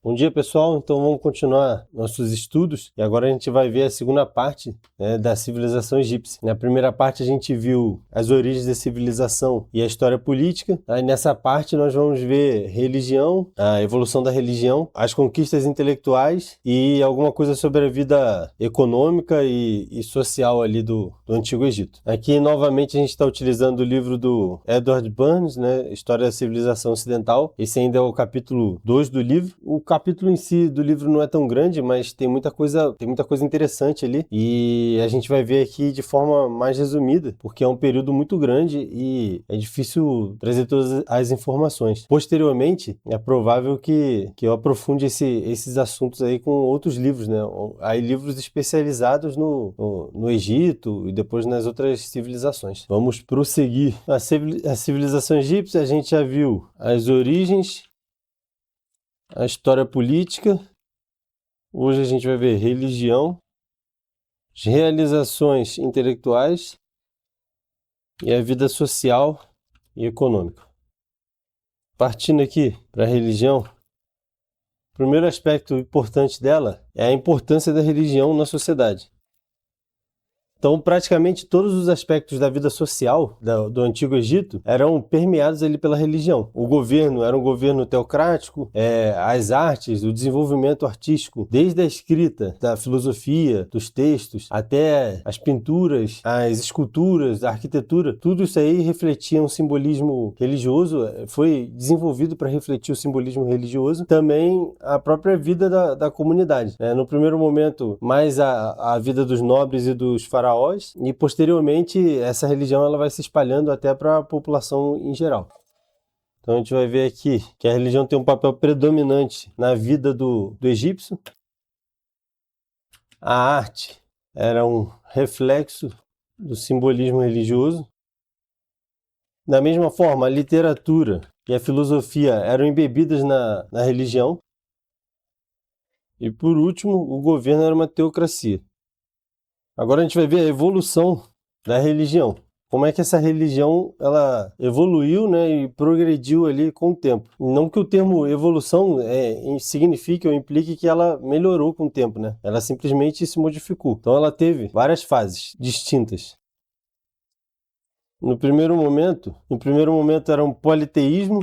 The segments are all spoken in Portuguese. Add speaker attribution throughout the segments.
Speaker 1: Bom dia, pessoal. Então vamos continuar nossos estudos e agora a gente vai ver a segunda parte, da civilização egípcia. Na primeira parte a gente viu as origens da civilização e a história política. Aí nessa parte nós vamos ver religião, a evolução da religião, as conquistas intelectuais e alguma coisa sobre a vida econômica e social ali do Antigo Egito. Aqui novamente a gente está utilizando o livro do Edward Burns, né, História da Civilização Ocidental. Esse ainda é o capítulo 2 do livro. O capítulo em si do livro não é tão grande, mas tem muita coisa interessante ali e a gente vai ver aqui de forma mais resumida, porque é um período muito grande e é difícil trazer todas as informações. Posteriormente, é provável que eu aprofunde esses assuntos aí com outros livros, né? Aí livros especializados no Egito e depois nas outras civilizações. Vamos prosseguir. A civilização egípcia, a gente já viu as origens, a história política. Hoje a gente vai ver religião, as realizações intelectuais e a vida social e econômica. Partindo aqui para a religião, o primeiro aspecto importante dela é a importância da religião na sociedade. Então, praticamente todos os aspectos da vida social do Antigo Egito eram permeados ali pela religião. O governo era um governo teocrático, as artes, o desenvolvimento artístico, desde a escrita, da filosofia, dos textos, até as pinturas, as esculturas, a arquitetura, tudo isso aí refletia um simbolismo religioso, foi desenvolvido para refletir o simbolismo religioso, também a própria vida da comunidade. No primeiro momento, mais a vida dos nobres e dos faraós, e posteriormente essa religião ela vai se espalhando até para a população em geral. Então a gente vai ver aqui que a religião tem um papel predominante na vida do egípcio. A arte era um reflexo do simbolismo religioso. Da mesma forma, a literatura e a filosofia eram embebidas na religião. E por último, o governo era uma teocracia. Agora a gente vai ver a evolução da religião. Como é que essa religião ela evoluiu, né, e progrediu ali com o tempo. Não que o termo evolução signifique ou implique que ela melhorou com o tempo, né? Ela simplesmente se modificou. Então ela teve várias fases distintas. No primeiro momento era um politeísmo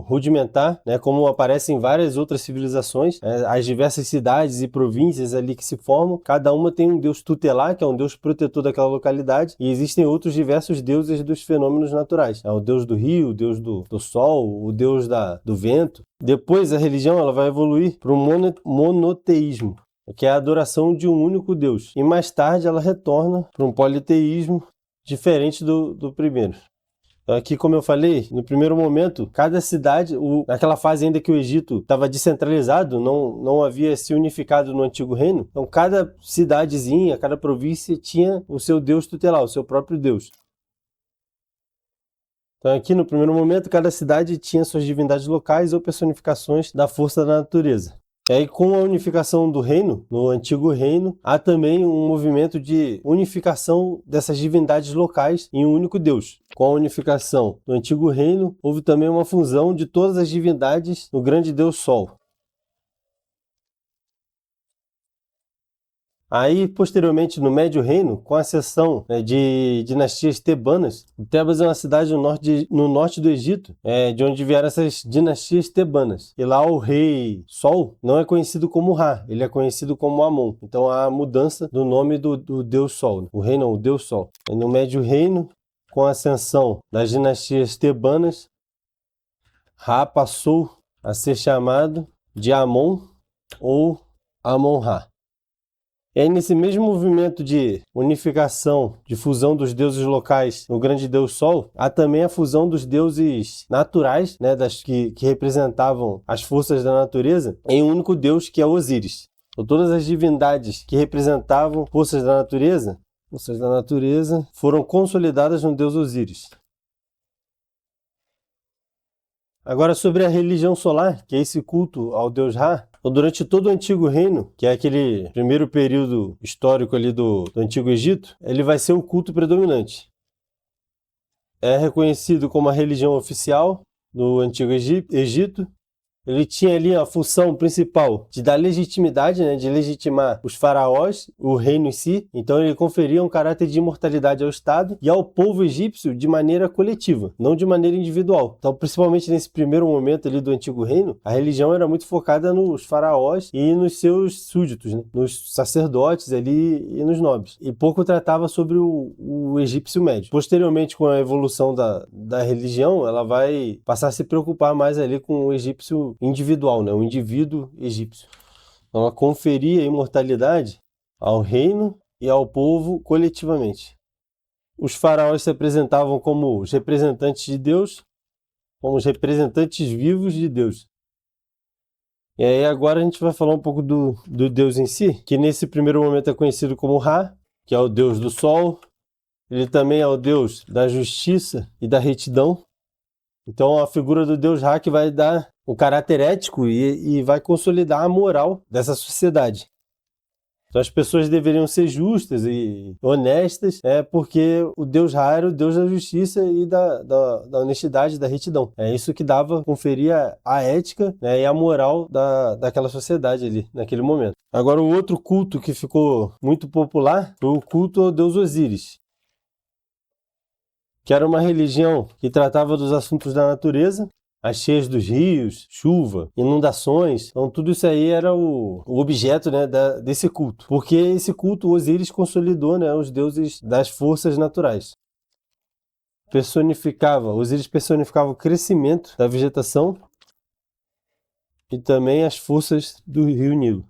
Speaker 1: rudimentar, né, como aparece em várias outras civilizações, as diversas cidades e províncias ali que se formam, cada uma tem um deus tutelar, que é um deus protetor daquela localidade, e existem outros diversos deuses dos fenômenos naturais. O deus do rio, o deus do sol, o deus do vento. Depois a religião ela vai evoluir para um monoteísmo, que é a adoração de um único deus. E mais tarde ela retorna para um politeísmo diferente do primeiro. Aqui, como eu falei, no primeiro momento, cada cidade, naquela fase ainda que o Egito estava descentralizado, não havia se unificado no Antigo Reino, então cada cidadezinha, cada província tinha o seu deus tutelar, o seu próprio deus. Então aqui no primeiro momento, cada cidade tinha suas divindades locais ou personificações da força da natureza. E aí, com a unificação do reino, no Antigo Reino, há também um movimento de unificação dessas divindades locais em um único Deus. Com a unificação do Antigo Reino, houve também uma fusão de todas as divindades no grande Deus Sol. Aí, posteriormente, no Médio Reino, com a ascensão de dinastias tebanas, Tebas é uma cidade no norte do Egito, de onde vieram essas dinastias tebanas. E lá o rei Sol não é conhecido como Ra, ele é conhecido como Amon. Então há a mudança do nome do Deus Sol. O rei não, o Deus Sol. E no Médio Reino, com a ascensão das dinastias tebanas, Ra passou a ser chamado de Amon ou Amon-Ra. E aí, nesse mesmo movimento de unificação, de fusão dos deuses locais no grande Deus Sol, há também a fusão dos deuses naturais, né, que representavam as forças da natureza, em um único Deus, que é Osíris. Então, todas as divindades que representavam forças da natureza foram consolidadas no Deus Osíris. Agora, sobre a religião solar, que é esse culto ao Deus Ra, durante todo o Antigo Reino, que é aquele primeiro período histórico ali do Antigo Egito, ele vai ser o culto predominante. É reconhecido como a religião oficial do Antigo Egito, ele tinha ali a função principal de dar legitimidade, né, de legitimar os faraós, o reino em si. Então ele conferia um caráter de imortalidade ao Estado e ao povo egípcio de maneira coletiva, não de maneira individual. Então, principalmente nesse primeiro momento ali do Antigo Reino, a religião era muito focada nos faraós e nos seus súditos, né, nos sacerdotes ali e nos nobres. E pouco tratava sobre o egípcio médio. Posteriormente, com a evolução da religião, ela vai passar a se preocupar mais ali com o egípcio individual, né? O indivíduo egípcio. Então, ela conferia imortalidade ao reino e ao povo coletivamente. Os faraós se apresentavam como os representantes de Deus, como os representantes vivos de Deus. E aí agora a gente vai falar um pouco do Deus em si, que nesse primeiro momento é conhecido como Ra, que é o Deus do Sol. Ele também é o Deus da justiça e da retidão. Então a figura do Deus Ra que vai dar um caráter ético e vai consolidar a moral dessa sociedade. Então as pessoas deveriam ser justas e honestas, porque o Deus Ra era o Deus da justiça e da honestidade, da retidão. É isso que conferia a ética, né, e a moral daquela sociedade ali, naquele momento. Agora o outro culto que ficou muito popular foi o culto ao Deus Osíris, que era uma religião que tratava dos assuntos da natureza, as cheias dos rios, chuva, inundações. Então tudo isso aí era o objeto, né, desse culto. Porque esse culto, Osíris consolidou, né, os deuses das forças naturais. Osíris personificava o crescimento da vegetação e também as forças do rio Nilo.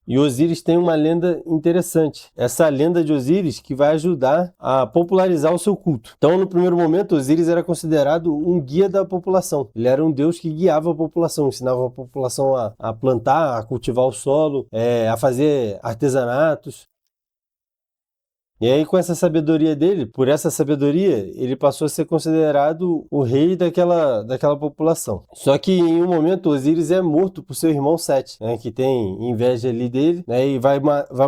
Speaker 1: E Osíris tem uma lenda interessante. Essa lenda de Osíris que vai ajudar a popularizar o seu culto. Então, no primeiro momento, Osíris era considerado um guia da população. Ele era um deus que guiava a população, ensinava a população a plantar, a cultivar o solo, a fazer artesanatos. E aí, com essa sabedoria dele, por essa sabedoria, ele passou a ser considerado o rei daquela população. Só que em um momento, Osíris é morto por seu irmão Sete, né, que tem inveja ali dele, né, e vai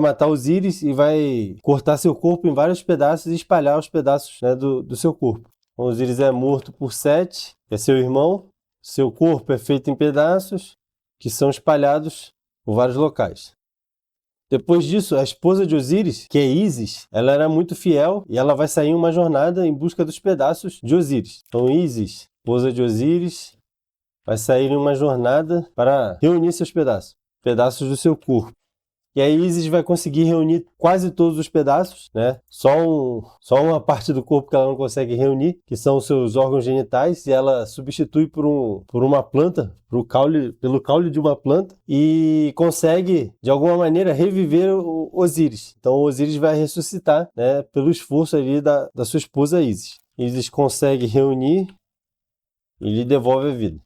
Speaker 1: matar Osíris e vai cortar seu corpo em vários pedaços e espalhar os pedaços, né, do seu corpo. Osíris é morto por Sete, que é seu irmão. Seu corpo é feito em pedaços que são espalhados por vários locais. Depois disso, a esposa de Osíris, que é Ísis, ela era muito fiel e ela vai sair em uma jornada em busca dos pedaços de Osíris. Então Ísis, esposa de Osíris, vai sair em uma jornada para reunir seus pedaços do seu corpo. E aí Ísis vai conseguir reunir quase todos os pedaços, né? Só uma parte do corpo que ela não consegue reunir, que são os seus órgãos genitais, e ela substitui por uma planta, pelo caule de uma planta, e consegue, de alguma maneira, reviver o Osíris. Então Osíris vai ressuscitar, né, pelo esforço ali da sua esposa Ísis. Ísis consegue reunir e lhe devolve a vida.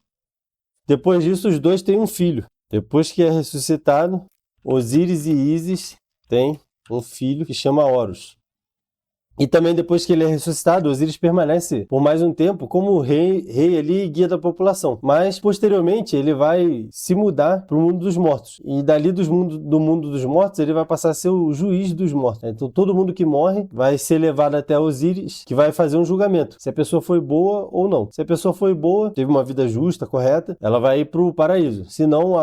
Speaker 1: Depois disso, os dois têm um filho. Depois que é ressuscitado, Osíris e Ísis têm um filho que chama Horus. E também depois que ele é ressuscitado, Osíris permanece por mais um tempo como rei ali e guia da população. Mas posteriormente ele vai se mudar para o mundo dos mortos. E dali do mundo dos mortos ele vai passar a ser o juiz dos mortos. Então todo mundo que morre vai ser levado até Osíris, que vai fazer um julgamento. Se a pessoa foi boa ou não. Se a pessoa foi boa, teve uma vida justa, correta, ela vai ir para o paraíso. Se não,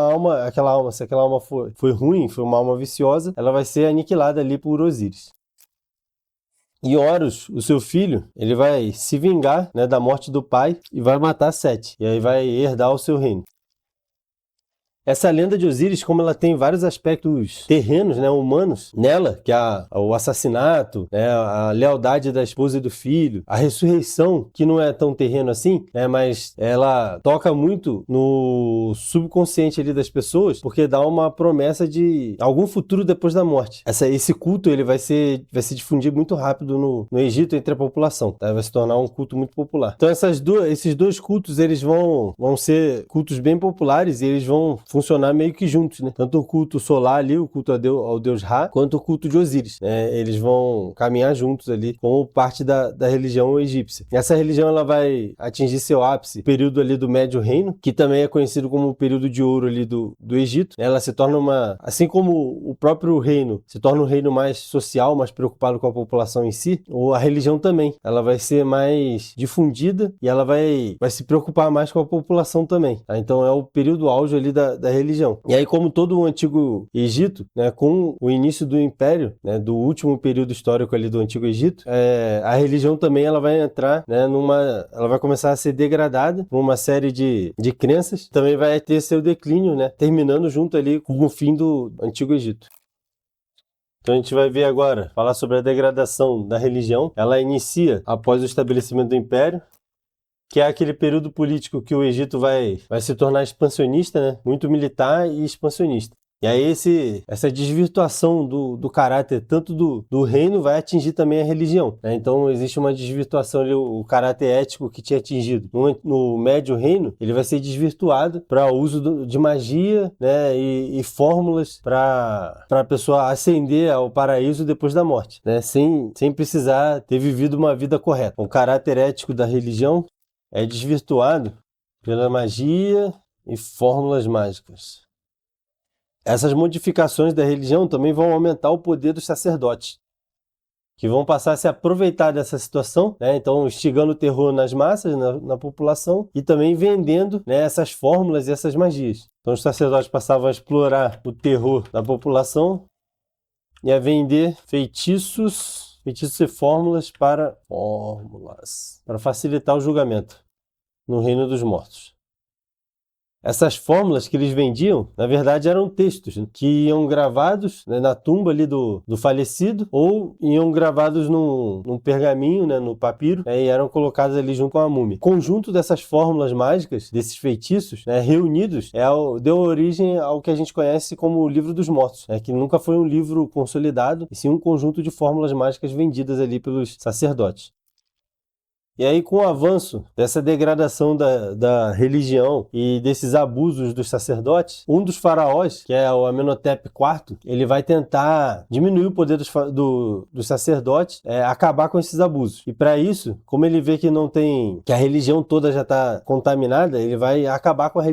Speaker 1: se aquela alma foi ruim, foi uma alma viciosa, ela vai ser aniquilada ali por Osíris. E Horus, o seu filho, ele vai se vingar, né, da morte do pai e vai matar Sete. E aí vai herdar o seu reino. Essa lenda de Osíris, como ela tem vários aspectos terrenos, né, humanos, nela, que é o assassinato, né, a lealdade da esposa e do filho, a ressurreição, que não é tão terreno assim, né, mas ela toca muito no subconsciente ali das pessoas, porque dá uma promessa de algum futuro depois da morte. Esse culto ele vai se difundir muito rápido no Egito entre a população, tá? Vai se tornar um culto muito popular. Então esses dois cultos eles vão ser cultos bem populares e eles vão funcionar meio que juntos, né? Tanto o culto solar ali, o culto ao deus Ra, quanto o culto de Osíris, né? Eles vão caminhar juntos ali como parte da religião egípcia. Essa religião ela vai atingir seu ápice no período ali do Médio Reino, que também é conhecido como o período de ouro ali do Egito. Ela se torna assim como o próprio reino se torna um reino mais social, mais preocupado com a população em si, ou a religião também, ela vai ser mais difundida e ela vai se preocupar mais com a população também, tá? Então é o período auge ali da religião. E aí, como todo o antigo Egito, né, com o início do Império, né, do último período histórico ali do antigo Egito, a religião também ela vai entrar, né, ela vai começar a ser degradada por uma série de crenças, também vai ter seu declínio, né, terminando junto ali com o fim do antigo Egito. Então a gente vai ver agora, falar sobre a degradação da religião. Ela inicia após o estabelecimento do Império, que é aquele período político que o Egito vai se tornar expansionista, né? Muito militar e expansionista. E aí essa desvirtuação do caráter tanto do reino vai atingir também a religião, né? Então existe uma desvirtuação ali, o caráter ético que tinha atingido no Médio Reino, ele vai ser desvirtuado para o uso de magia, né? E fórmulas para a pessoa ascender ao paraíso depois da morte, né? Sem precisar ter vivido uma vida correta. O caráter ético da religião é desvirtuado pela magia e fórmulas mágicas. Essas modificações da religião também vão aumentar o poder dos sacerdotes, que vão passar a se aproveitar dessa situação, né? Então instigando o terror nas massas, na população, e também vendendo, né, essas fórmulas e essas magias. Então os sacerdotes passavam a explorar o terror da população e a vender feitiços e fórmulas para facilitar o julgamento no reino dos mortos. Essas fórmulas que eles vendiam, na verdade, eram textos, né, que iam gravados, né, na tumba ali do falecido, ou iam gravados num pergaminho, né, no papiro, né, e eram colocados ali junto com a múmia. O conjunto dessas fórmulas mágicas, desses feitiços, né, reunidos, deu origem ao que a gente conhece como o Livro dos Mortos, né, que nunca foi um livro consolidado, e sim um conjunto de fórmulas mágicas vendidas ali pelos sacerdotes. E aí, com o avanço dessa degradação da religião e desses abusos dos sacerdotes, um dos faraós, que é o Amenhotep IV, ele vai tentar diminuir o poder dos sacerdotes, acabar com esses abusos. E para isso, como ele vê que a religião toda já está contaminada, ele vai acabar com a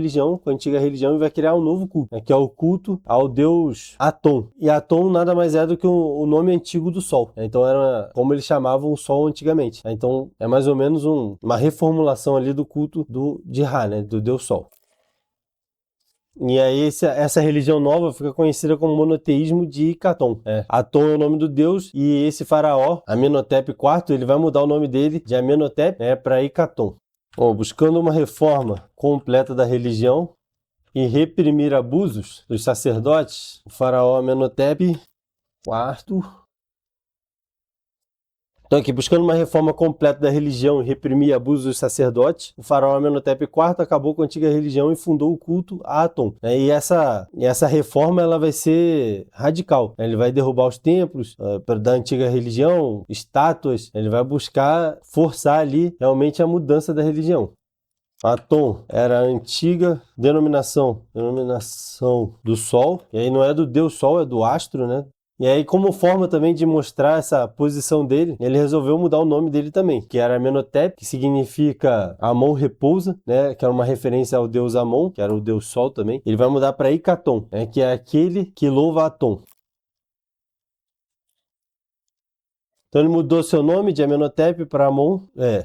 Speaker 1: antiga religião, e vai criar um novo culto, né, que é o culto ao deus Atom. E Atom nada mais é do que o nome antigo do Sol. Então era como eles chamavam o Sol antigamente. Então é mais ou menos uma reformulação ali do culto de Ra, né, do Deus Sol. E aí essa religião nova fica conhecida como monoteísmo de Caton. Aton é o nome do deus, e esse faraó, Amenhotep IV, ele vai mudar o nome dele de Amenhotep para Ikaton. Buscando uma reforma completa da religião e reprimir abusos dos sacerdotes, o faraó Amenhotep IV... Então aqui, buscando uma reforma completa da religião e reprimir abusos dos sacerdotes, o faraó Amenhotep IV acabou com a antiga religião e fundou o culto a Aton. E essa reforma ela vai ser radical. Ele vai derrubar os templos da antiga religião, estátuas, ele vai buscar forçar ali realmente a mudança da religião. Aton era a antiga denominação do Sol, e aí não é do Deus Sol, é do astro, né? E aí, como forma também de mostrar essa posição dele, ele resolveu mudar o nome dele também, que era Amenhotep, que significa Amon repousa, né, que era uma referência ao deus Amon, que era o deus Sol também. Ele vai mudar para Ikaton, né, que é aquele que louva Aton. Então ele mudou seu nome de Amenhotep para Amon,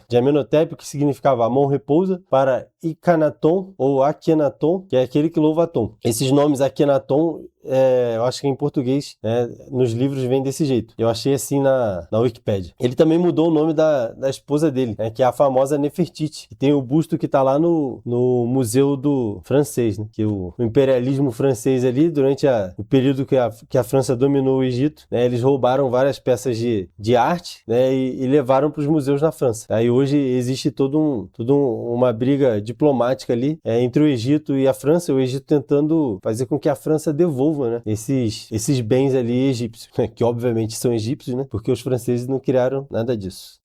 Speaker 1: de Amenhotep, que significava Amon repousa, para Ikanaton ou Akhenaton, que é aquele que louva Aton. Esses nomes Akhenaton, eu acho que em português, nos livros vem desse jeito. Eu achei assim na Wikipédia. Ele também mudou o nome da esposa dele, que é a famosa Nefertiti, que tem o busto que está lá no museu do francês, né? Que o imperialismo francês ali, durante o período que a França dominou o Egito, né? Eles roubaram várias peças de arte, né? E levaram para os museus na França. Aí hoje existe toda uma briga diplomática ali entre o Egito e a França, o Egito tentando fazer com que a França devolva, né, esses bens ali egípcios, né, que obviamente são egípcios, né, porque os franceses não criaram nada disso.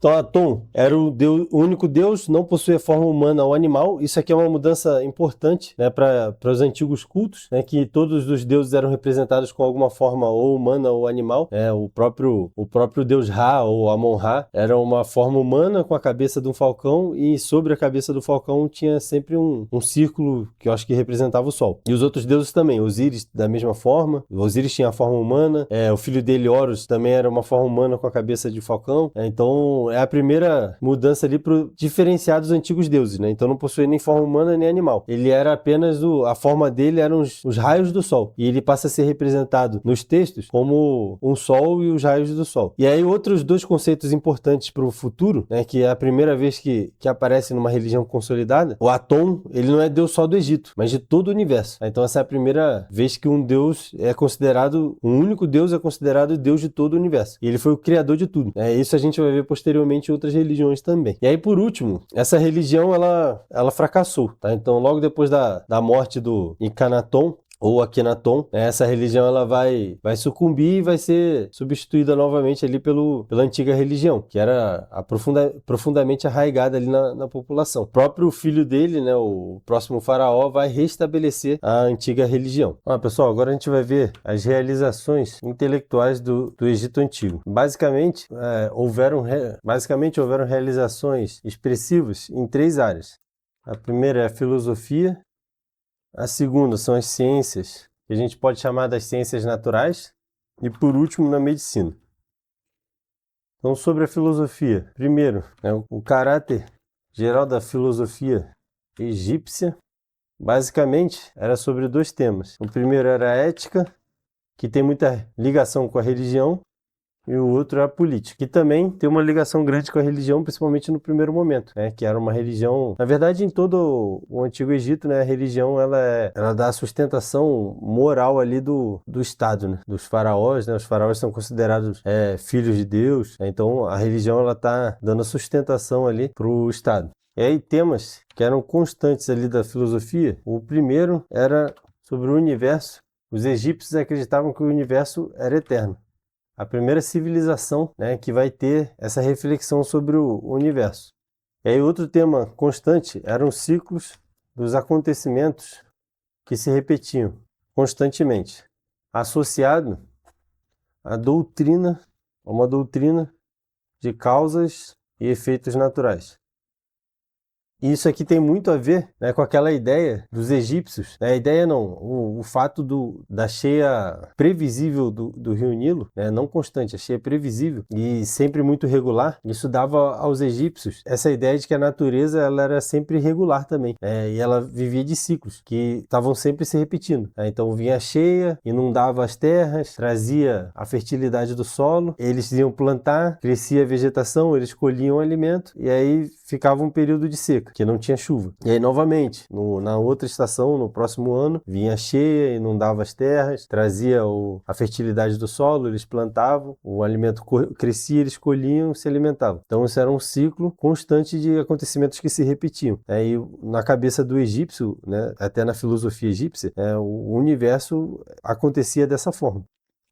Speaker 1: Então, Atom era o único deus, não possuía forma humana ou animal. Isso aqui é uma mudança importante, né, para os antigos cultos, né, que todos os deuses eram representados com alguma forma ou humana ou animal. O próprio deus Ra ou Amon-Ra era uma forma humana com a cabeça de um falcão, e sobre a cabeça do falcão tinha sempre um círculo que eu acho que representava o sol. E os outros deuses também, Osíris da mesma forma. O Osíris tinha a forma humana, o filho dele, Horus, também era uma forma humana com a cabeça de falcão. Então é a primeira mudança ali para diferenciar dos antigos deuses, né? Então não possuía nem forma humana nem animal. Ele era apenas a forma dele eram os raios do sol. E ele passa a ser representado nos textos como um sol e os raios do sol. E aí outros dois conceitos importantes para o futuro, né? Que é a primeira vez que aparece numa religião consolidada. O Atom, ele não é deus só do Egito, mas de todo o universo. Então essa é a primeira vez que um deus é considerado, um único deus é considerado deus de todo o universo. E ele foi o criador de tudo. Isso a gente vai ver posteriormente em outras religiões também. E aí, por último, essa religião, ela fracassou, tá? Então, logo depois da morte do Akhenaton, ou Akhenaton, essa religião ela vai sucumbir e vai ser substituída novamente ali pela antiga religião, que era profundamente arraigada ali na população. O próprio filho dele, né, o próximo faraó, vai restabelecer a antiga religião. Pessoal, agora a gente vai ver as realizações intelectuais do Egito Antigo. Basicamente, houveram realizações expressivas em 3 áreas. A primeira é a filosofia. A segunda são as ciências, que a gente pode chamar das ciências naturais. E por último, na medicina. Então, sobre a filosofia. Primeiro, o caráter geral da filosofia egípcia, basicamente, era sobre 2 temas. O primeiro era a ética, que tem muita ligação com a religião, e o outro é a política, que também tem uma ligação grande com a religião, principalmente no primeiro momento, né? Que era uma religião... Na verdade, em todo o Antigo Egito, né, a religião ela dá a sustentação moral ali do Estado, né? Dos faraós, né? Os faraós são considerados filhos de Deus, né? Então a religião ela está dando a sustentação ali para o Estado. E aí temas que eram constantes ali da filosofia. O primeiro era sobre o universo. Os egípcios acreditavam que o universo era eterno. A primeira civilização, né, que vai ter essa reflexão sobre o universo. E aí outro tema constante eram os ciclos dos acontecimentos que se repetiam constantemente, associado a uma doutrina de causas e efeitos naturais. E isso aqui tem muito a ver, né, com aquela ideia dos egípcios. A ideia não, o fato da cheia previsível do rio Nilo, né, não constante, a cheia previsível e sempre muito regular, isso dava aos egípcios essa ideia de que a natureza ela era sempre regular também, e ela vivia de ciclos que estavam sempre se repetindo. Então vinha a cheia, inundava as terras, trazia a fertilidade do solo, eles iam plantar, crescia a vegetação, eles colhiam alimento e aí ficava um período de seca, que não tinha chuva. E aí, novamente, na outra estação, no próximo ano, vinha cheia, inundava as terras, trazia a fertilidade do solo, eles plantavam, o alimento crescia, eles colhiam, se alimentavam. Então, isso era um ciclo constante de acontecimentos que se repetiam. E na cabeça do egípcio, né, até na filosofia egípcia, o universo acontecia dessa forma.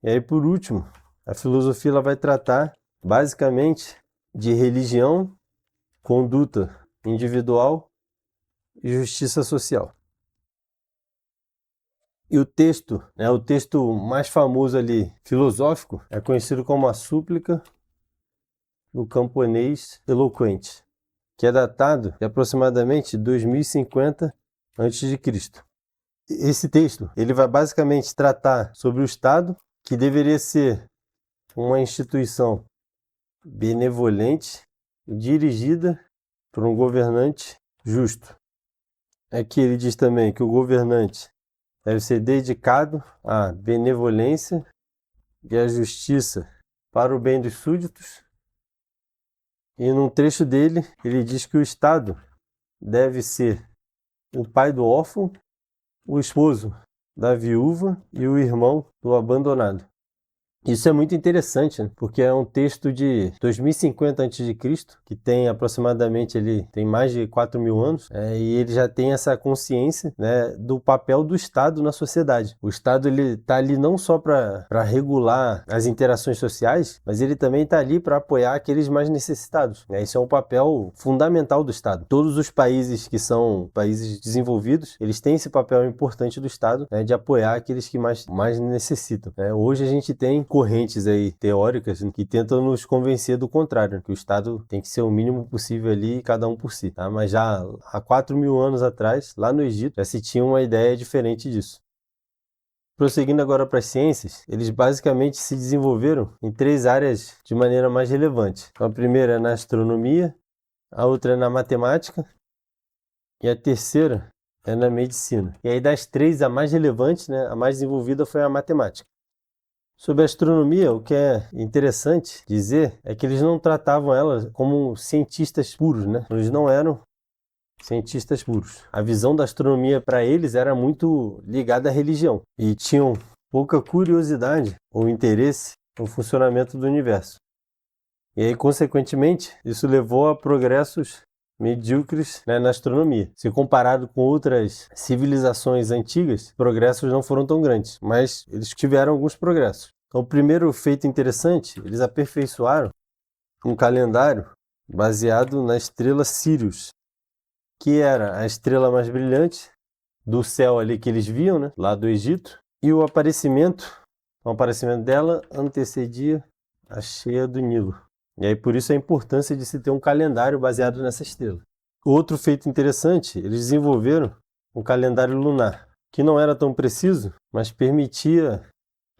Speaker 1: E aí, por último, a filosofia ela vai tratar, basicamente, de religião, conduta individual e justiça social. E o texto mais famoso ali, filosófico, é conhecido como a Súplica do Camponês Eloquente, que é datado de aproximadamente 2050 a.C. Esse texto, ele vai basicamente tratar sobre o Estado, que deveria ser uma instituição benevolente, dirigida por um governante justo. Aqui ele diz também que o governante deve ser dedicado à benevolência e à justiça para o bem dos súditos. E num trecho dele, ele diz que o Estado deve ser o pai do órfão, o esposo da viúva e o irmão do abandonado. Isso é muito interessante, né? Porque é um texto de 2050 a.C., que tem aproximadamente tem mais de 4.000 anos, e ele já tem essa consciência, né, do papel do Estado na sociedade. O Estado ele está ali não só para regular as interações sociais, mas ele também está ali para apoiar aqueles mais necessitados, né? Isso é um papel fundamental do Estado. Todos os países que são países desenvolvidos, eles têm esse papel importante do Estado, né, de apoiar aqueles que mais necessitam, né? Hoje a gente tem correntes aí teóricas que tentam nos convencer do contrário, que o Estado tem que ser o mínimo possível ali, cada um por si, tá? Mas já há 4.000 anos atrás, lá no Egito, já se tinha uma ideia diferente disso. Prosseguindo agora para as ciências, eles basicamente se desenvolveram em 3 áreas de maneira mais relevante. Então, a primeira é na astronomia, a outra é na matemática e a terceira é na medicina. E aí das 3, a mais relevante, né, a mais desenvolvida foi a matemática. Sobre a astronomia, o que é interessante dizer é que eles não tratavam ela como cientistas puros, né? Eles não eram cientistas puros. A visão da astronomia para eles era muito ligada à religião e tinham pouca curiosidade ou interesse no funcionamento do universo. E aí, consequentemente, isso levou a progressos medíocres, né, na astronomia. Se comparado com outras civilizações antigas, progressos não foram tão grandes, mas eles tiveram alguns progressos. Então, o primeiro feito interessante, eles aperfeiçoaram um calendário baseado na estrela Sirius, que era a estrela mais brilhante do céu ali que eles viam, né, lá do Egito, e o aparecimento dela antecedia a cheia do Nilo. E aí por isso a importância de se ter um calendário baseado nessa estrela. Outro feito interessante, eles desenvolveram um calendário lunar, que não era tão preciso, mas permitia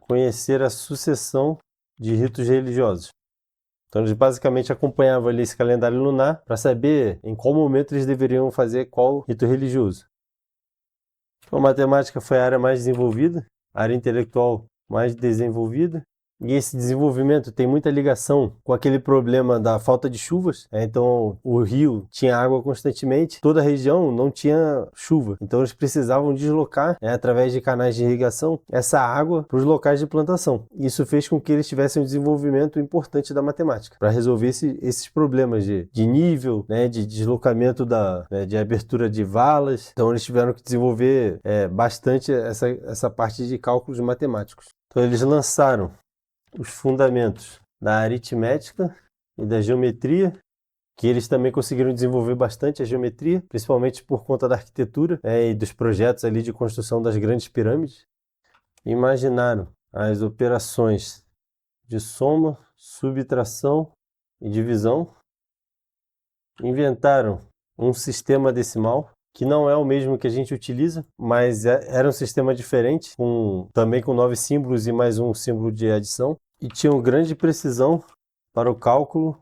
Speaker 1: conhecer a sucessão de ritos religiosos. Então eles basicamente acompanhavam ali esse calendário lunar para saber em qual momento eles deveriam fazer qual rito religioso. Então, a matemática foi a área mais desenvolvida, a área intelectual mais desenvolvida, e esse desenvolvimento tem muita ligação com aquele problema da falta de chuvas. Então, o rio tinha água constantemente, toda a região não tinha chuva. Então, eles precisavam deslocar, através de canais de irrigação, essa água para os locais de plantação. Isso fez com que eles tivessem um desenvolvimento importante da matemática, para resolver esses problemas de nível, né, de deslocamento de abertura de valas. Então, eles tiveram que desenvolver bastante essa parte de cálculos matemáticos. Então, eles lançaram os fundamentos da aritmética e da geometria, que eles também conseguiram desenvolver bastante a geometria, principalmente por conta da arquitetura, e dos projetos ali de construção das grandes pirâmides. Imaginaram as operações de soma, subtração e divisão. Inventaram um sistema decimal, que não é o mesmo que a gente utiliza, mas era um sistema diferente, também com 9 símbolos e mais um símbolo de adição, e tinham grande precisão para o cálculo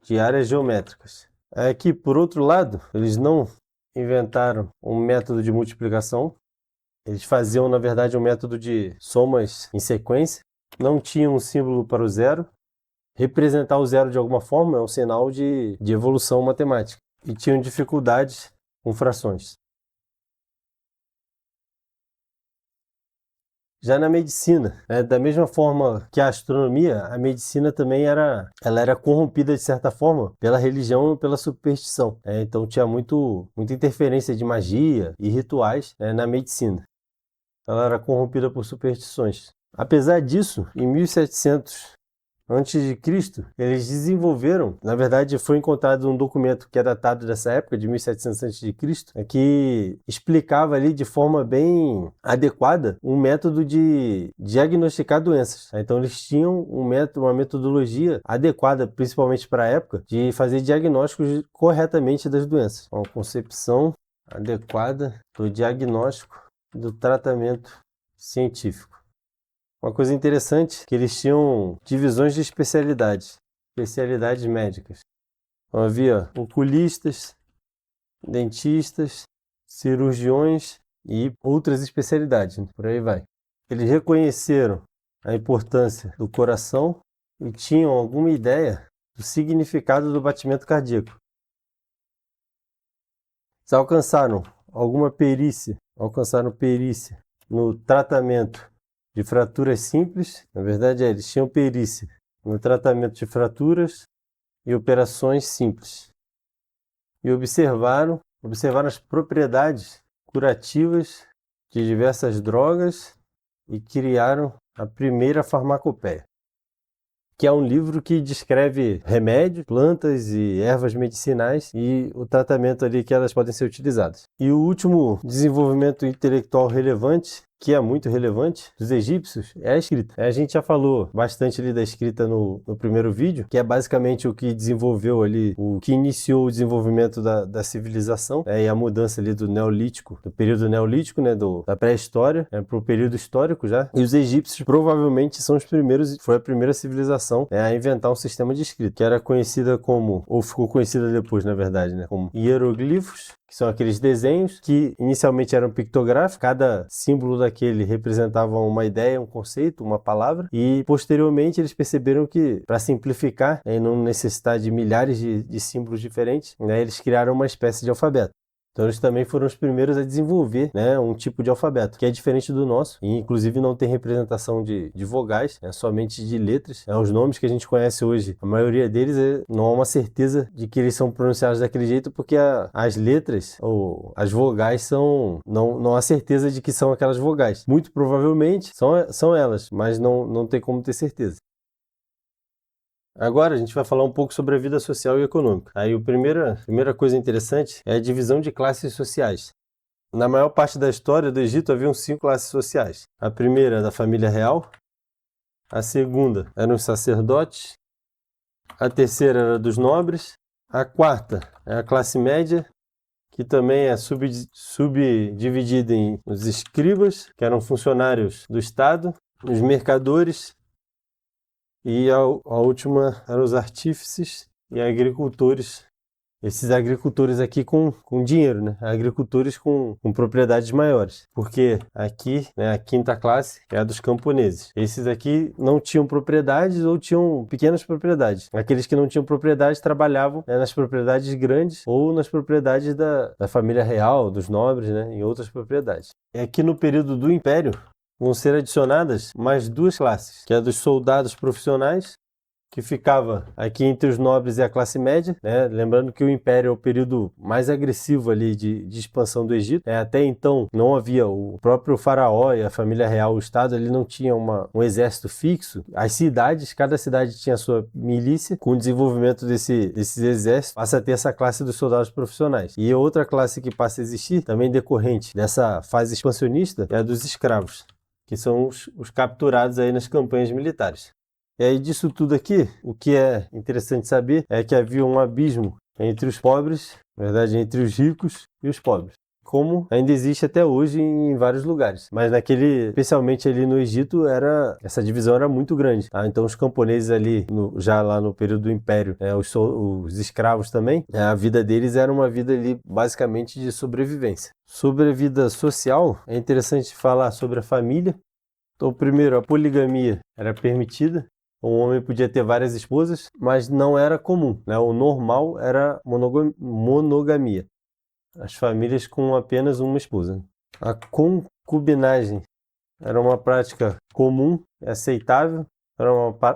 Speaker 1: de áreas geométricas. Aqui, por outro lado, eles não inventaram um método de multiplicação, eles faziam, na verdade, um método de somas em sequência, não tinham um símbolo para o zero. Representar o zero de alguma forma é um sinal de evolução matemática, e tinham dificuldades com frações. Já na medicina, da mesma forma que a astronomia, a medicina também ela era corrompida de certa forma pela religião e pela superstição. Então tinha muita interferência de magia e rituais, na medicina. Ela era corrompida por superstições. Apesar disso, em 1700 antes de Cristo, eles desenvolveram, na verdade foi encontrado um documento que é datado dessa época, de 1700 antes de Cristo, que explicava ali de forma bem adequada um método de diagnosticar doenças. Então eles tinham uma metodologia adequada, principalmente para a época, de fazer diagnósticos corretamente das doenças. Uma concepção adequada do diagnóstico e do tratamento científico. Uma coisa interessante é que eles tinham divisões de especialidades médicas. Então, havia oculistas, dentistas, cirurgiões e outras especialidades, por aí vai. Eles reconheceram a importância do coração e tinham alguma ideia do significado do batimento cardíaco. Eles alcançaram perícia no tratamento de fraturas simples. Na verdade, eles tinham perícia no tratamento de fraturas e operações simples. E observaram as propriedades curativas de diversas drogas e criaram a primeira farmacopeia, que é um livro que descreve remédios, plantas e ervas medicinais e o tratamento ali que elas podem ser utilizadas. E o último desenvolvimento intelectual relevante, que é muito relevante, dos egípcios, é a escrita. A gente já falou bastante ali da escrita no primeiro vídeo, que é basicamente o que desenvolveu ali, o que iniciou o desenvolvimento da civilização, e a mudança ali do neolítico, do período neolítico, né, da pré-história, para o período histórico já. E os egípcios provavelmente são os primeiros, foi a primeira civilização a inventar um sistema de escrita, que era conhecida como, ou ficou conhecida depois, na verdade, né, como hieroglifos, que são aqueles desenhos que inicialmente eram pictográficos, cada símbolo daquele representava uma ideia, um conceito, uma palavra, e posteriormente eles perceberam que, para simplificar e não necessitar de milhares de símbolos diferentes, eles criaram uma espécie de alfabeto. Então eles também foram os primeiros a desenvolver, um tipo de alfabeto, que é diferente do nosso, e inclusive não tem representação de vogais, somente de letras. Os nomes que a gente conhece hoje, a maioria deles não há uma certeza de que eles são pronunciados daquele jeito, porque as letras ou as vogais não há certeza de que são aquelas vogais. Muito provavelmente são elas, mas não tem como ter certeza. Agora a gente vai falar um pouco sobre a vida social e econômica. Aí a primeira coisa interessante é a divisão de classes sociais. Na maior parte da história do Egito haviam 5 classes sociais. A primeira é da família real, a segunda eram os sacerdotes, a terceira era dos nobres, a quarta é a classe média, que também é subdividida em os escribas, que eram funcionários do Estado, os mercadores, e a última eram os artífices e agricultores. Esses agricultores aqui com dinheiro, né? Agricultores com propriedades maiores. Porque aqui, a quinta classe é a dos camponeses. Esses aqui não tinham propriedades ou tinham pequenas propriedades. Aqueles que não tinham propriedades trabalhavam nas propriedades grandes ou nas propriedades da família real, dos nobres, em outras propriedades. Aqui no período do Império, vão ser adicionadas mais 2 classes, que é a dos soldados profissionais, que ficava aqui entre os nobres e a classe média, Lembrando que o Império é o período mais agressivo ali de expansão do Egito. Até então não havia o próprio faraó e a família real, o Estado, ele não tinha um exército fixo. As cidades, cada cidade tinha a sua milícia. Com o desenvolvimento desses exércitos, passa a ter essa classe dos soldados profissionais. E outra classe que passa a existir, também decorrente dessa fase expansionista, é a dos escravos, que são os capturados aí nas campanhas militares. E aí disso tudo aqui, o que é interessante saber é que havia um abismo entre os pobres, na verdade entre os ricos e os pobres, como ainda existe até hoje em vários lugares. Mas especialmente ali no Egito, essa divisão era muito grande. Então os camponeses ali, já lá no período do Império, os escravos também, a vida deles era uma vida ali basicamente de sobrevivência. Sobre a vida social, é interessante falar sobre a família. Então, primeiro, a poligamia era permitida. Um homem podia ter várias esposas, mas não era comum, O normal era monogamia. As famílias com apenas uma esposa. A concubinagem era uma prática comum, aceitável, era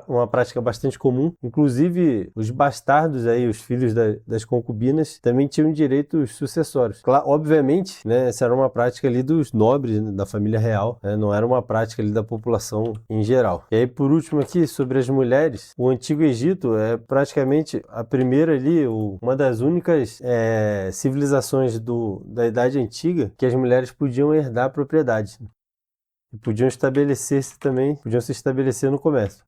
Speaker 1: uma prática bastante comum. Inclusive, os bastardos, os filhos das concubinas, também tinham direitos sucessórios. Claro, obviamente, essa era uma prática ali dos nobres, da família real, não era uma prática ali da população em geral. E aí, por último aqui, sobre as mulheres, o Antigo Egito é praticamente a primeira ali, uma das únicas civilizações da Idade Antiga que as mulheres podiam herdar propriedade. E podiam se estabelecer no comércio.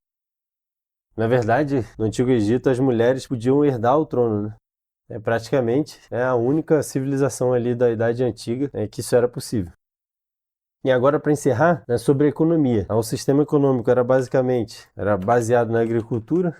Speaker 1: Na verdade, no Antigo Egito, as mulheres podiam herdar o trono, praticamente a única civilização ali da Idade Antiga que isso era possível. E agora, para encerrar, sobre a economia. O sistema econômico era baseado na agricultura,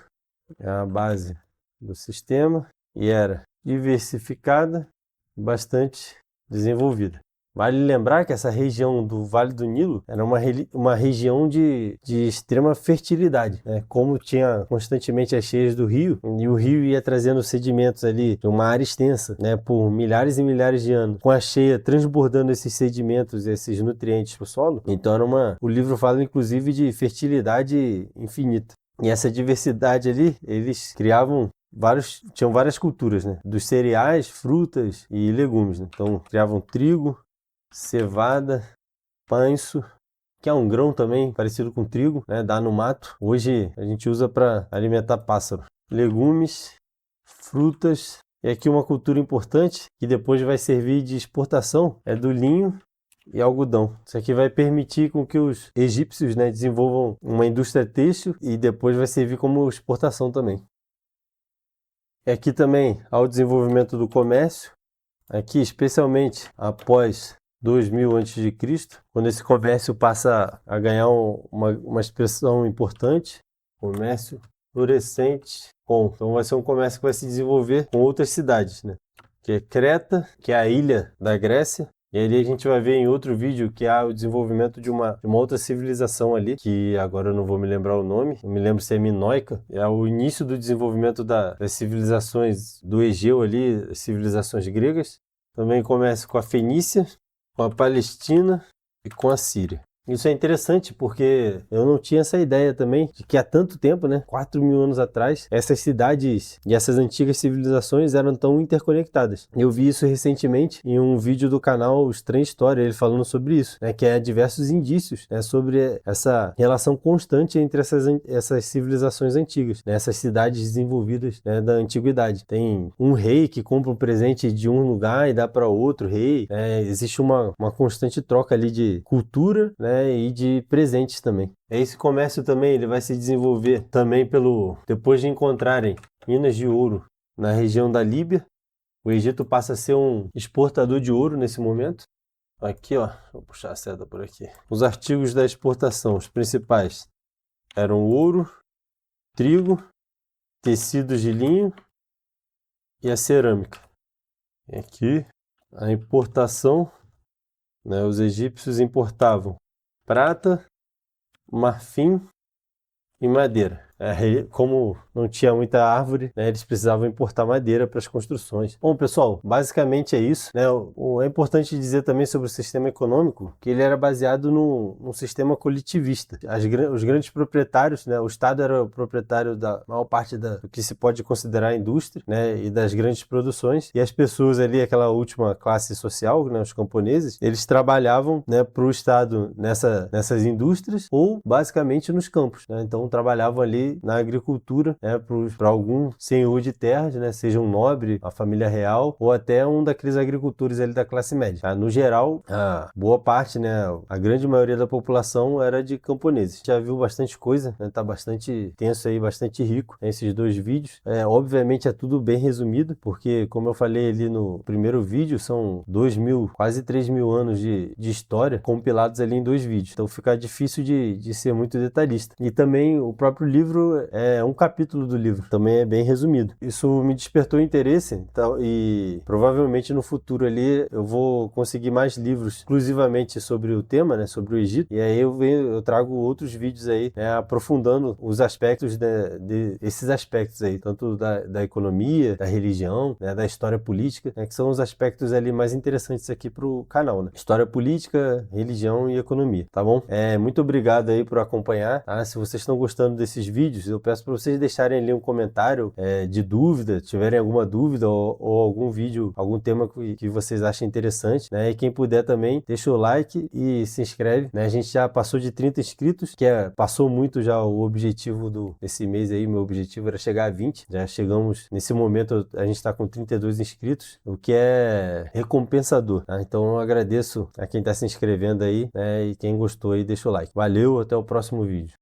Speaker 1: é a base do sistema, e era diversificada e bastante desenvolvida. Vale lembrar que essa região do Vale do Nilo era uma região de extrema fertilidade, né? Como tinha constantemente as cheias do rio, e o rio ia trazendo sedimentos ali de uma área extensa, né? Por milhares e milhares de anos, com a cheia transbordando esses sedimentos, esses nutrientes para o solo. Então o livro fala inclusive de fertilidade infinita. E essa diversidade ali, eles tinham várias culturas, né? Dos cereais, frutas e legumes, né? Então criavam trigo, cevada, panço, que é um grão também parecido com trigo, né? Dá no mato. Hoje a gente usa para alimentar pássaro. Legumes, frutas. E aqui uma cultura importante que depois vai servir de exportação é do linho e algodão. Isso aqui vai permitir com que os egípcios, né, desenvolvam uma indústria têxtil e depois vai servir como exportação também. E aqui também há o desenvolvimento do comércio. Aqui, especialmente após 2000 a.C., quando esse comércio passa a ganhar uma expressão importante, comércio florescente. Bom, então vai ser um comércio que vai se desenvolver com outras cidades, né? Que é Creta, que é a ilha da Grécia. E ali a gente vai ver em outro vídeo que há o desenvolvimento de uma outra civilização ali, que agora eu não vou me lembrar o nome, não me lembro se é minoica. É o início do desenvolvimento das civilizações do Egeu ali, as civilizações gregas. Também começa com a Fenícia, com a Palestina e com a Síria. Isso é interessante porque eu não tinha essa ideia também de que há tanto tempo, né, 4.000 anos atrás, essas cidades e essas antigas civilizações eram tão interconectadas. Eu vi isso recentemente em um vídeo do canal Estranha História, ele falando sobre isso, né, que é diversos indícios, né, sobre essa relação constante entre essas civilizações antigas, né, essas cidades desenvolvidas, né, da antiguidade. Tem um rei que compra um presente de um lugar e dá para outro rei, né, existe uma constante troca ali de cultura, né, e de presentes também. Esse comércio também ele vai se desenvolver também depois de encontrarem minas de ouro na região da Líbia. O Egito passa a ser um exportador de ouro nesse momento. Aqui, ó, vou puxar a seta por aqui. Os artigos da exportação, os principais, eram ouro, trigo, tecidos de linho e a cerâmica. E aqui, a importação, né, os egípcios importavam prata, marfim e madeira. Como não tinha muita árvore, né, eles precisavam importar madeira para as construções. Bom, pessoal, basicamente é isso, né? É importante dizer também sobre o sistema econômico que ele era baseado num sistema coletivista. Os grandes proprietários, né, o Estado era o proprietário da maior parte do que se pode considerar a indústria, né, e das grandes produções, e as pessoas ali, aquela última classe social, né, os camponeses, eles trabalhavam, né, para o Estado nessas indústrias ou basicamente nos campos, né? Então trabalhavam ali na agricultura, né, para algum senhor de terras, né, seja um nobre, a família real, ou até um daqueles agricultores ali da classe média. Tá? No geral, a boa parte, né, a grande maioria da população era de camponeses. Já viu bastante coisa, né, tá bastante tenso aí, bastante rico nesses dois vídeos. Obviamente é tudo bem resumido, porque como eu falei ali no primeiro vídeo, são 2.000, quase 3.000 anos de história compilados ali em dois vídeos. Então fica difícil de ser muito detalhista. E também o próprio livro é um capítulo do livro, também é bem resumido. Isso me despertou interesse, então, e provavelmente no futuro ali eu vou conseguir mais livros exclusivamente sobre o tema, né, sobre o Egito, e aí eu trago outros vídeos aí, né, aprofundando os aspectos esses aspectos aí, tanto da economia, da religião, né, da história política, né, que são os aspectos ali mais interessantes aqui pro canal, né? História política, religião e economia, tá bom? Muito obrigado aí por acompanhar, tá? Se vocês estão gostando desses vídeos, eu peço para vocês deixarem ali um comentário de dúvida, tiverem alguma dúvida ou algum vídeo, algum tema que vocês achem interessante, né? E quem puder também, deixa o like e se inscreve, né? A gente já passou de 30 inscritos, passou muito já o objetivo desse mês aí, meu objetivo era chegar a 20, já chegamos, nesse momento a gente está com 32 inscritos, o que é recompensador, tá? Então eu agradeço a quem está se inscrevendo aí, né? E quem gostou aí, deixa o like. Valeu, até o próximo vídeo.